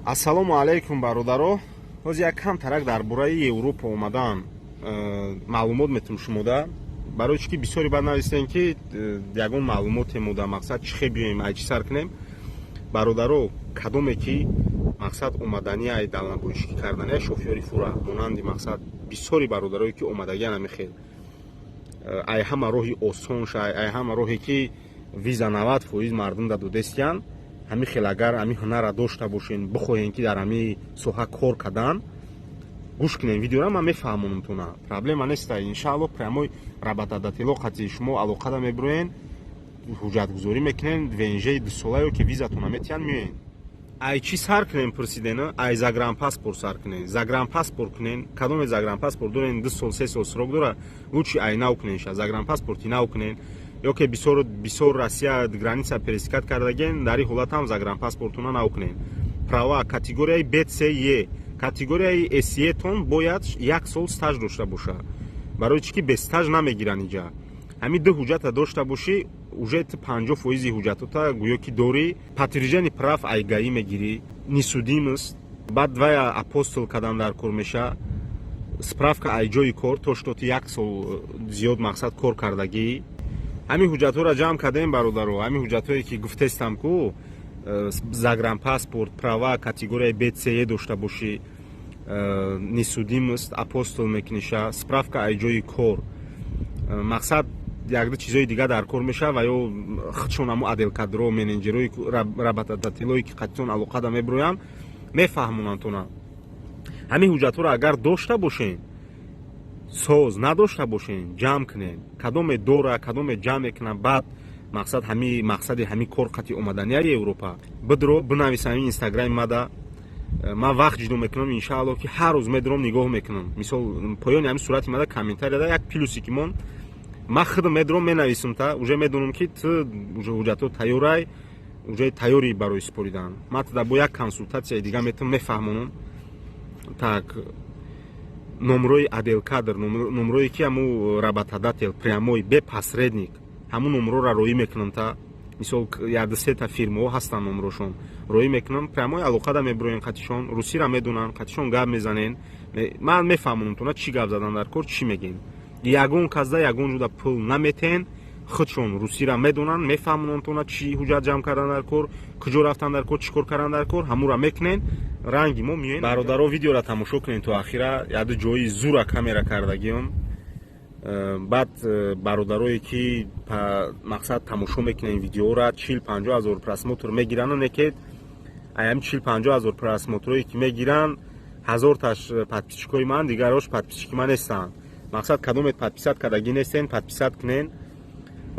Ассалому алайкум бародаро. ҳозир як кам тарак дар бораи Европа омадан маълумот метавонам шумода. Барои чӣ ки бисёре баъд нависен ки ягон маълумоте мода мақсад чӣ хе биёем ай чӣ сар кунем. Бародаро, кадоме ки мақсад омадани ай далнабойшӣ кардани ай шофёри фура монанди мақсад бисёри бародарое ки омадагиан мехел. Ай ҳама роҳи осон шай, ай ҳама роҳе ки виза 90% мардум да додестиян. Ҳамин хел агар ҳамин ҳунара дошта бошен, бихоҳем ки дар ҳамин соҳа кор кадан, гӯш кунем видеора, ман мефаҳмонамтона. Проблема неста. Иншааллоҳ прямой работодателоқати шумо алоқада мебироен, ҳуҷҷатгузорӣ мекунен, венжаи 2 солаё ки визатона метиҳан миёен. Ай чӣ сар кунем пурсидена? Ай загранпаспорт сар кунем. Загранпаспорт кунен. Кадоме загранпаспорт дорен 2 сол 3 сол срок дора, лучши ай нав куненша. Загранпаспорти нав кунен. Ё ки бисёр Россия граница пересекат кардаген, дар ин ҳолат ҳам загранпаспортуна нав кунен. Права категорияи БЦЕ, категорияи СЕ тон бояд 1 сол стаж дошта боша. Барои чӣ ки без стаж намегиран инҷа. Ҳамин ду ҳуҷҷата дошта бошӣ, уже 50% ҳуҷҷатота гӯё ки дорӣ. Подтверждение прав ай гаи мегирӣ, несудимост. Баъд двая апостол кадан дар кор меша. Справка ай ҷои кор, то что ти 1 сол зиёд мақсад кор кардагӣ. Ҳамин ҳуҷҷатҳоро ҷамъ кардем бародаро. Ҳамин ҳуҷҷатҳое ки гуфтестам ку загранпаспорт, права категорияи БЦЕ дошта бошӣ, несудимост, апостол мекуниша, справка ай ҷои кор. Мақсад як-ду чизои дига дар кор меша ва ё худшон ҳамо аделкадро, менеҷерои работодателое ки қатъитон алоқада мебироянд мефаҳмонандтона. Ҳамин ҳуҷҷатҳоро агар дошта бошен, соз надошта бошен, ҷамъ кунен. Кадоме дора, кадоме ҷамъ мекунад, баъд мақсад ҳамин мақсади ҳамин кор қати омаданияи Европа. Бидро бинависа ҳамин инстаграми мада. Ман вақт ҷидо мекунам, иншааллоҳ ки ҳар рӯз медорам нигоҳ мекунам. Мисол поёни ҳамин сурати мада комментария да як плюсики мон. Ман худам медорам менависам та, уже медонам ки ту уже ҳуҷҷатҳо тайёрай, уже тайёрӣ барои супоридан. Ман туда бо як консултатсияи дига метавонам мефаҳмонам. Так номрои аделкадр, номрое ки ҳамун работодател прямой бе посредник, ҳамун номрора роӣ мекунам та. Мисол як-ду сета фирмаҳо ҳастанд номрошон. Роӣ мекунам, прямой алоқада мебироен қатишон, русиро медонанд, қатишон гап мезанен. Ман мефаҳмонам тона чӣ гап задан дар кор, чӣ мегем. Ягон казда ягон ҷуда пул наметен, худшон русиро медонанд, мефаҳмонанд тона чӣ ҳуҷҷат ҷамъ кардан дар кор, куҷо рафтан дар кор, чӣ кор кардан дар кор, ҳамуро мекунен. Ранги мо миёен. Бародаро видеоро тамошо кунен то ахира, як-ду ҷои зура камера кардагиам. Баъд бародарое ки мақсад тамошо мекунен видеоро 40-50 ҳазор просмотр мегиранд, некед ай ҳам 40-50 ҳазор просмотрое ки мегиранд, 1000таш подписчикои ман, дигарош подписчики ман нестанд. Мақсад кадомет подписат кардаги нестен, подписат кунен,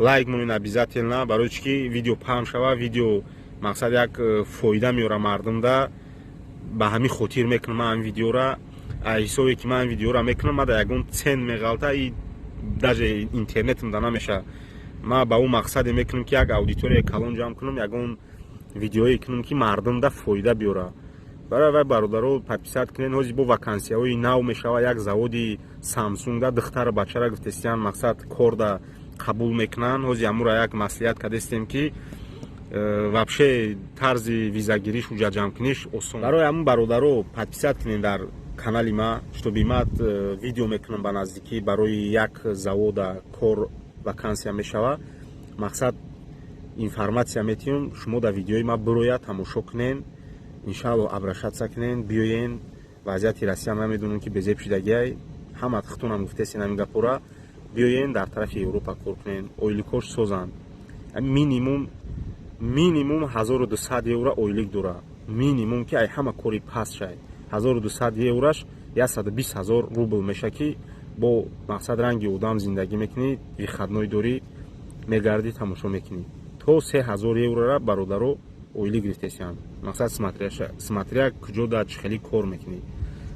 лайк монен обязательно, барои чӣ ки видео паҳн шава, видео мақсад як фоида меёра мардумда. Ба ҳамин хотир мекунам ман видеора. Ай ҳисобе ки ман видеора мекунам, ман да ягон цен меғалта, и даже интернетам да намеша. Ман ба ӯ мақсаде мекунам ки як аудитория калон ҷамъ кунам, ягон видеое кунам ки мардумда фоида биёра. Барои вай бародаро подписат кунен. Ҳозир бо вакансияҳои нав мешава, як заводи Samsung да духтара бачара гуфтестиян мақсад кор да қабул мекунанд. Ҳозир ҳамуро як маслиҳат кардестем ки вообще тарзи визагириш, ҳуҷҷат ҷамъкуниш осон. Барои ҳамун бародаро подписат кунен дар канали ма, чтобы ман видео мекунам ба наздикӣ барои як завода кор вакансия мешава. Мақсад информация метиҳам, шумо да видеои ма бирояд тамошо кунен, иншааллоҳ абрашатса кунен, биёен. Вазъияти Россия ман медонам ки безеб шидагиай, ҳама хутонам гуфтесен ҳамин гапора, биёен дар тарафи Европа кор кунен, ойликош созанд. Минимум 1200 евро ойлик дора. Минимум ки ай ҳама кори паст шай. 1200 еврош 120 000 рубл меша ки бо мақсад ранги одам зиндагӣ мекунӣ, вихадной дорӣ, мегарди тамошо мекунӣ. То 3000 еврора бародаро ойлик гирифтесиян. Мақсад смотря куҷо да чӣ хели кор мекунӣ.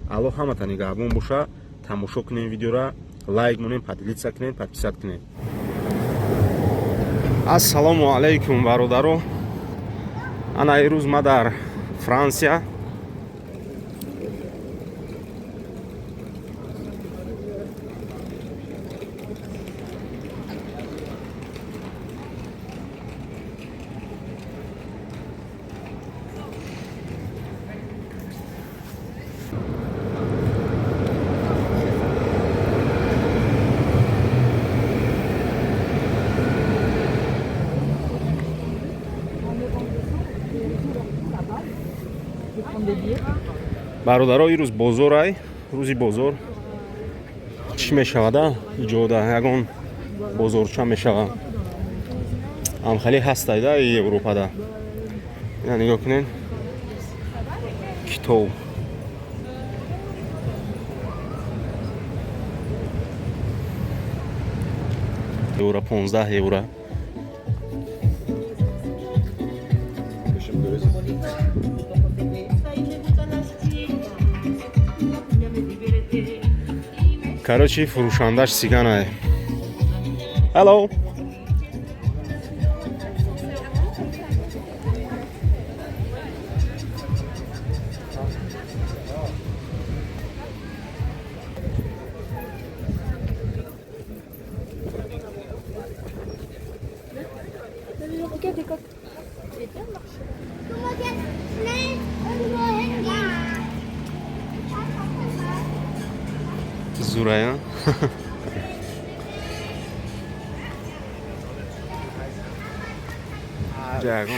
Алло ҳамата нигаҳбон боша, тамошо кунен видеора, лайк монен, поделитса кунен, подписат кунен. Ассалому алайкум бародаро. Ана ирӯз ма дар Франсия. бародаро ирӯз бозорай рӯзи бозор чӣ мешавада иҷода ягон бозорча мешавад амхалӣ ҳастайда европада ина нигоҳ кунед китоб евро 15 евро короче фурӯшандаш сиганае ҳало зурая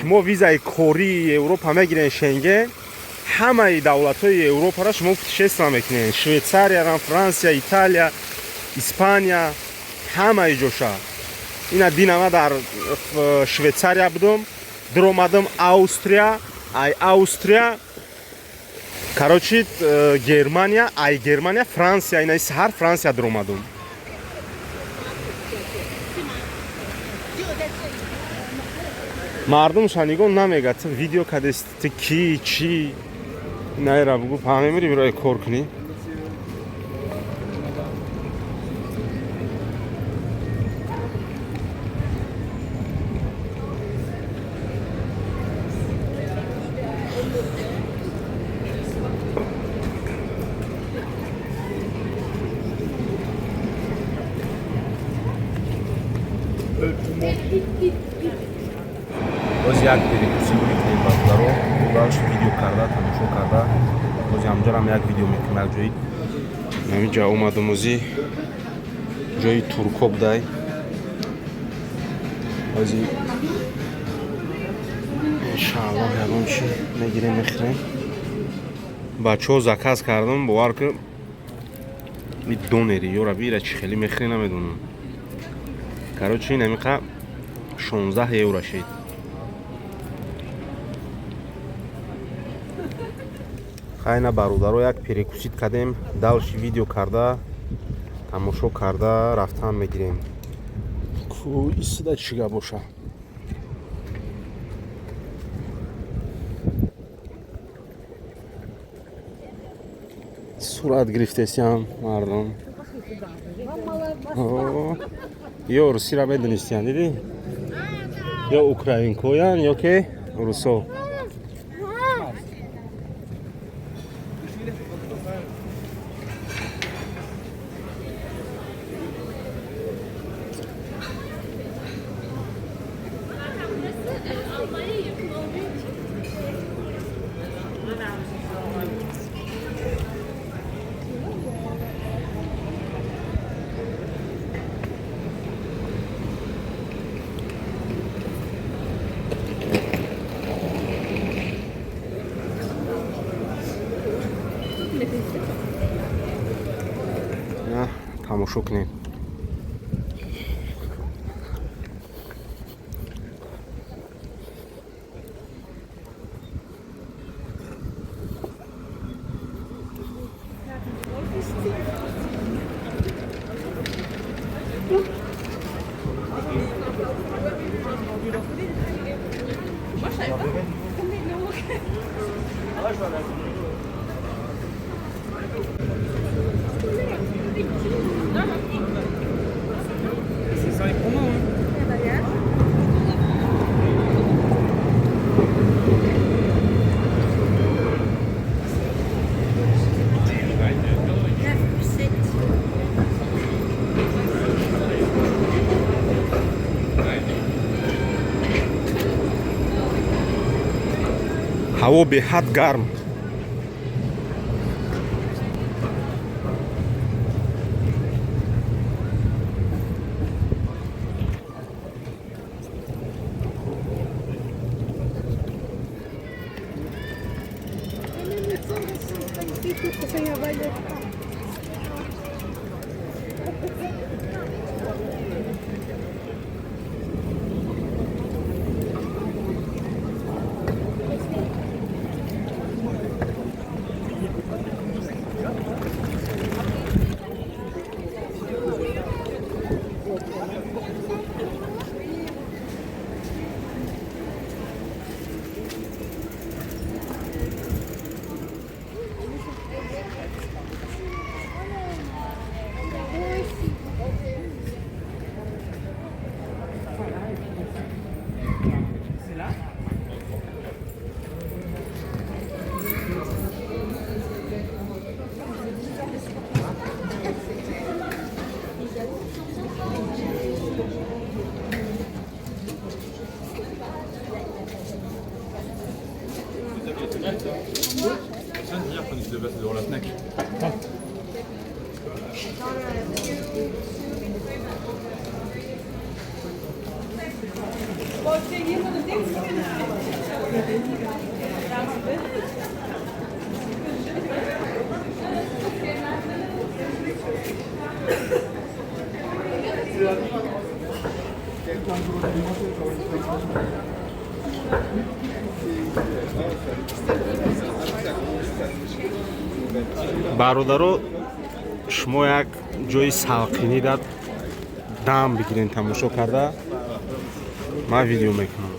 шумо визаи кории европа мегирен шенген ҳамаи давлатҳои европаро шумо путешествия мекунед швейтсария франсия италия испания ҳамаи ҷоша ина динама дар швейтсария будум диромадам австрия короче германия германия франсия инаи саҳар франсия диромадум мардумша нигоҳ намегад видео кадести ки чӣ наира бугу паҳмемири бирои кор кунӣ боз як перекуси мекунем баъдаро баш видео карда тамошо карда боз ҳамҷорам як видео мекунем як ҷои ҳаминҷа омадам ози ҷои турко будай ози иншааллоҳ ягон чи мегирем мехӯрем бачаҳо заказ кардам бовар ки ми донери ёраби ира чӣ хеле мехӯре намедонам короче ин амиқа 16 евро шид хайна бародаро як перекусид кардем далши видео карда тамошо карда рафтан мегирем исида чига боша сурат гирифтесиам мардум ё русиро медонистиян диди ё украинкоян ё ке русо тамошо кунед ҳаво беҳад гарм бародаро шумо як ҷои салқинӣ дар дам бигирен тамошо карда ман видео мекунам.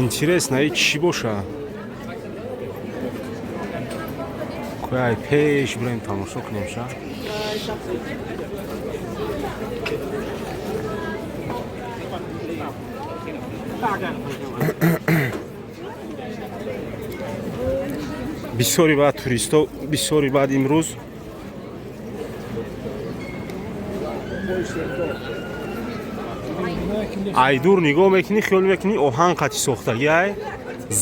Интересно, и чӣ боша? Куяй пеш бурем тамошо кунем ша. Бисёри баъд туристо, бисёри баъд имрӯз айдур нигоҳ мекунӣ, хиёл мекунӣ оҳан қатӣ сохтагӣ ай,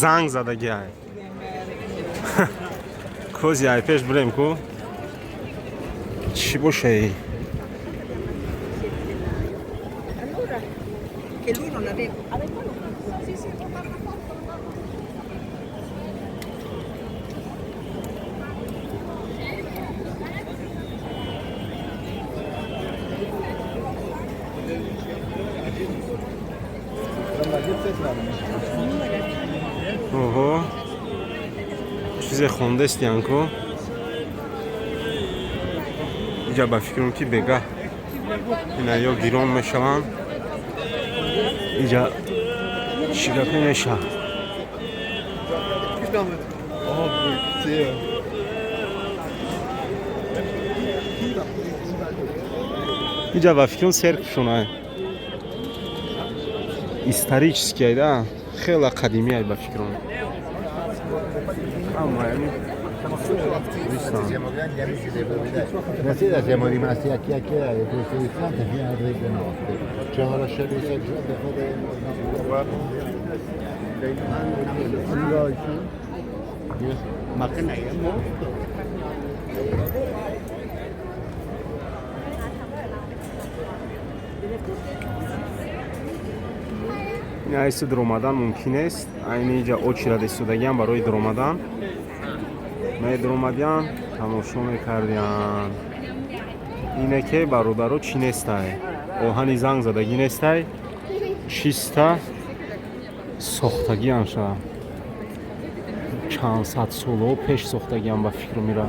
занг задагӣ ай. Кози ай пеш бурем ку. Чӣ бошаи? Оҳо. Чизе хондастиян ку. Иҷа ба фикрам ки бегаҳ ина ё гирон мешаванд. Иҷа чӣ гапе меша? Иҷа ба фикрам серкушонай. Исторический, да? Хела қадимий ба фикрам. Ама ями айси дромадан мумкин аст. Айни иҷа очирад истодагиам барои дромадан. Медромадиан тамошо мекардиан. Ине ки бародаро чӣ нестай? Оҳани занг задагӣ нестай? Чиста сохтагиам ша. Чанд сад солҳо пеш сохтагиам ба фикр мера.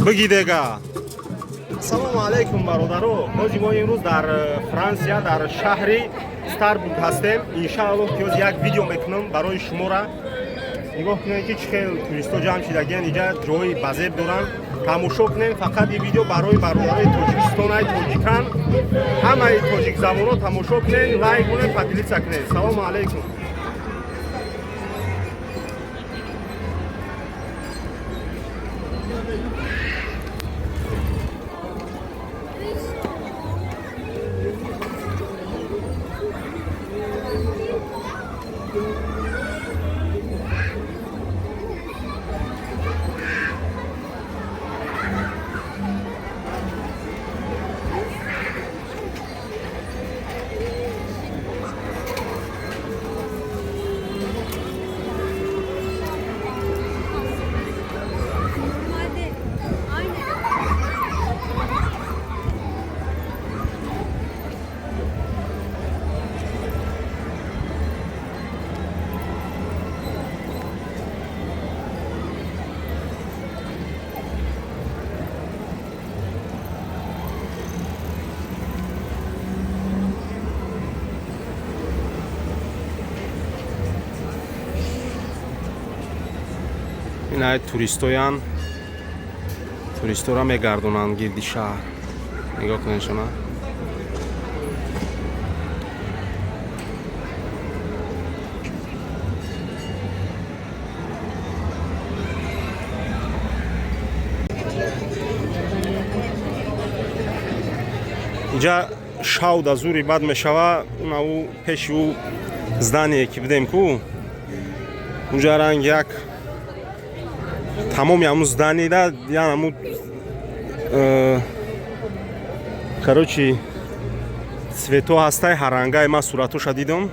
بگی دیگه. سلام علیکم برادرو. ما امروز در فرانسه در شهر استاربورگ هستیم. انشاءالله که یک ویدیو میکنم برای شما را. نگاه کنید که چقدر توریستا جمع شدگان اینجا جای بزرگ دارن. تماشا کنید. فقط این ویدیو برای برادرای تاجیکستان های تاجیکان همه تاجیک زبانا تماشا کنید، لایک کنید، پادلیسا کنید. سلام علیکم. این های توریستویان توریستو را میگردونن گردی شهر. نگاه کنید شما. اینجا شاو دا زوری باد میشوه. اون او پیش او здание که بدیم کو اونجا رنگ یک تمام همون здание да я همون короче цвето ҳастай ҳарангай ма суратоша дидам,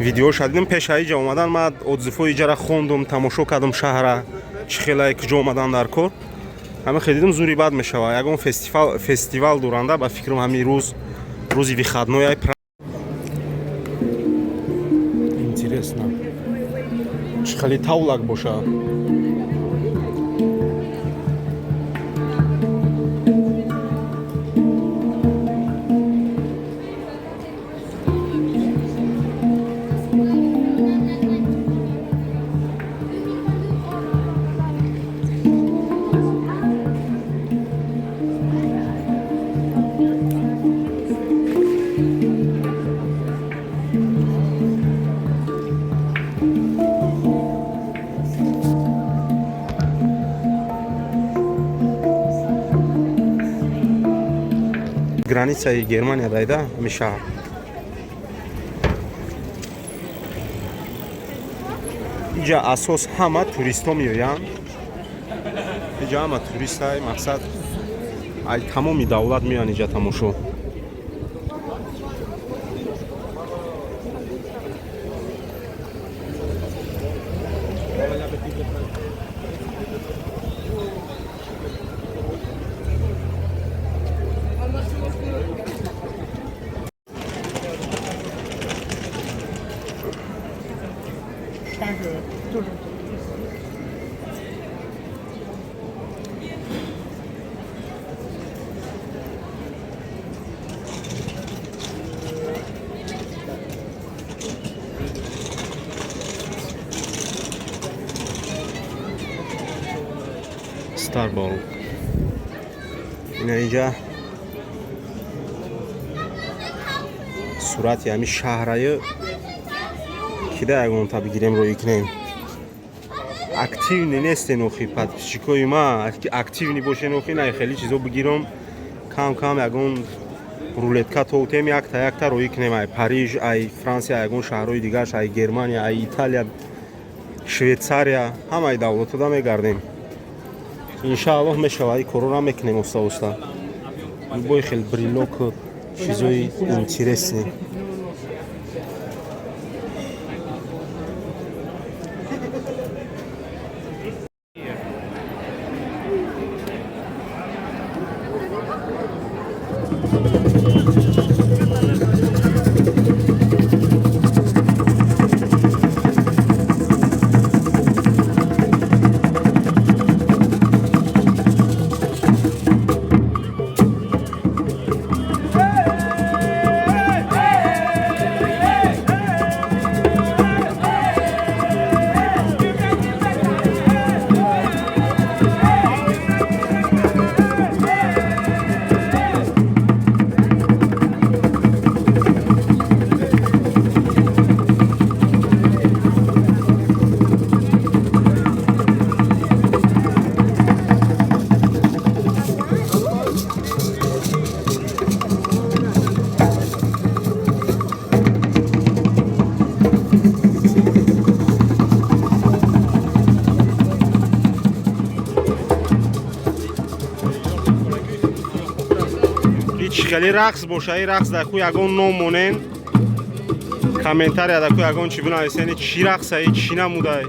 видеоша дидам. пеш аиҷа омадан ма отзифои иҷара хондум, тамошо кардам шаҳра чӣ хелае куҷо омадан дар кор. ҳамин хел дидам зури бад мешава. ягон фестивал доранда ба фикрам ҳамин рӯзи вихаднояй. интересно чӣ хели тавлак боша. границаи Германия дайда мешаҳр. инҷа асос ҳама туристо меоянд. инҷа ҳама туристай мақсад ай тамоми давлат меоянд инҷа тамошо. Starbucks. اینجا صورت یعنی شهرهای که در اون تا بگیریم روی کنیم. اکتیو نیست نوخی پد چیکوی ما اکتیو نی باشه نوخی نه خیلی چیزو بگیرم کم کم یگون رولتکا توتیم یک تا روی کنیم. ای پاریژ، ای فرانسه، یگون شهرهای دیگرش، ای گرمانیا، ای ایتالیا، شویتساریا، همه دولت دا میگردیم. иншааллоҳ мешавад корона мекунем уста уста. любой хел брелок чизои интересный. хеле рақс боша, ин рақс дар ку ягон ном монен. Комментария дар ку ягон чӣ бинависен, чӣ рақсае, чӣ намудае?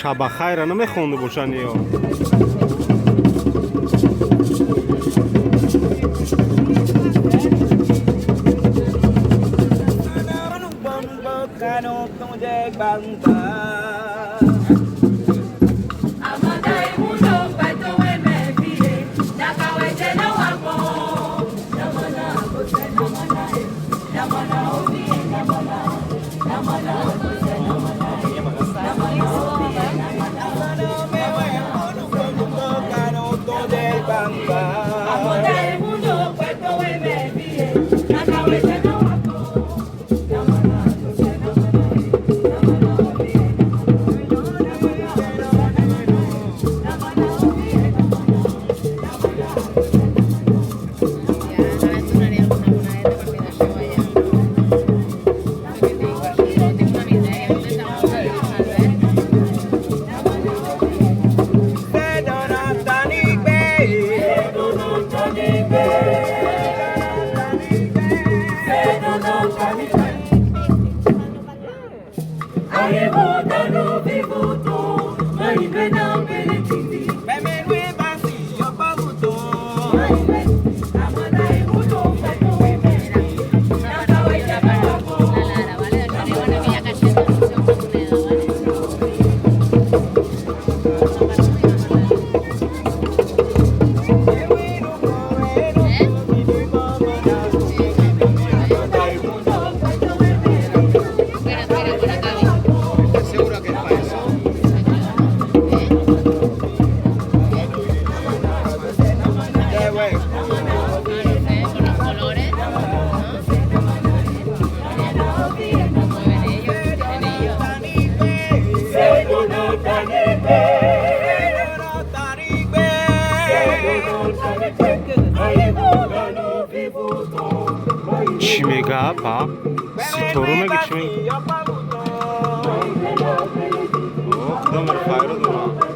Шаба хайра намехонду бошанд ё. چی میگه با سیتورو میگه چی میگه خدا من خیر دارم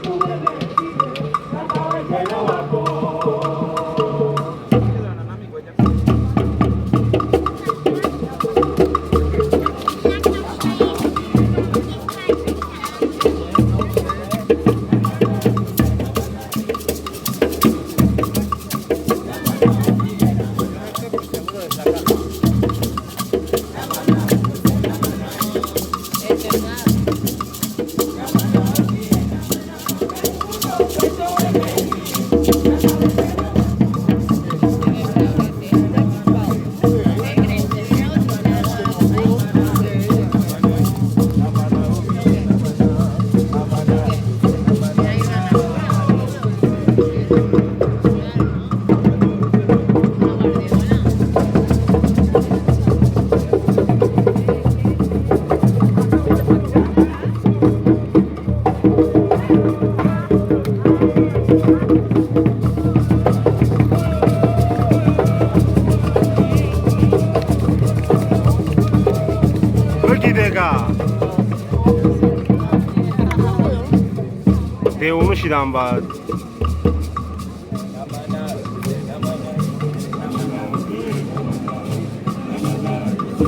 devonu şidan var.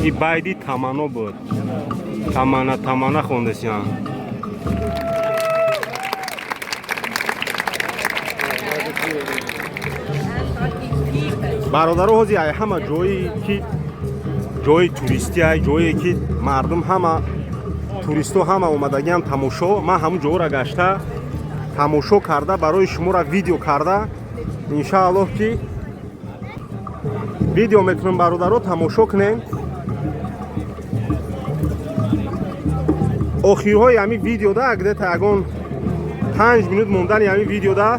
İbaydi tamano bu. Tamana kondisyon. برادر حوزی های همه جایی که ҷои туристия, ҷое ки мардум ҳама туристҳо ҳама омадагиам тамошо. Ман ҳамун ҷоҳоро гашта тамошо карда барои шуморо видео карда иншааллоҳ ки видео мекунем, бародаро тамошо кунем. охирҳои ҳамин видеода где-то ягон 5 минут мондани ҳамин видеода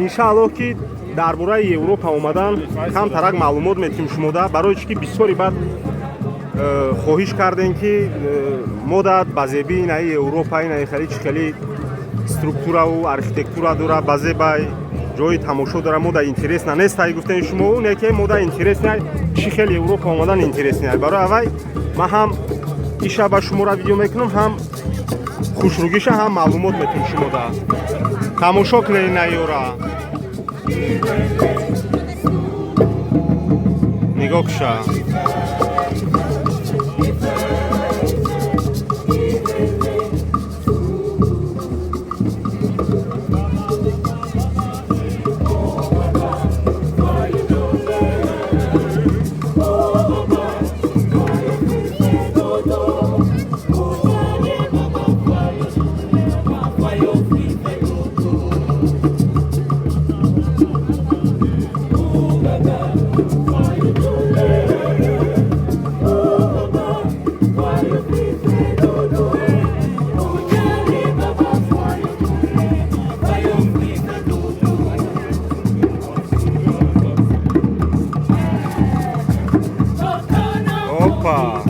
иншааллоҳ ки дар бораи Европа омадан камтарак маълумот метиҳем шумода, барои чӣ ки бисёри баъд хоҳиш кардем ки модат ба зебии инаи Европа инаи хеле чӣ хеле структураву архитектура дора, ба зебай ҷои тамошо дора, мода интересна нестай гуфтем шумо, неке мода интересна чӣ хеле Европа омадан интересна. Барои аввай ман ҳам иша ба шуморо видео мекунам, ҳам хушругиша, ҳам маълумот метиҳем шумода. Тамошо кунед инаиёра. нигоҳ куша. Opa!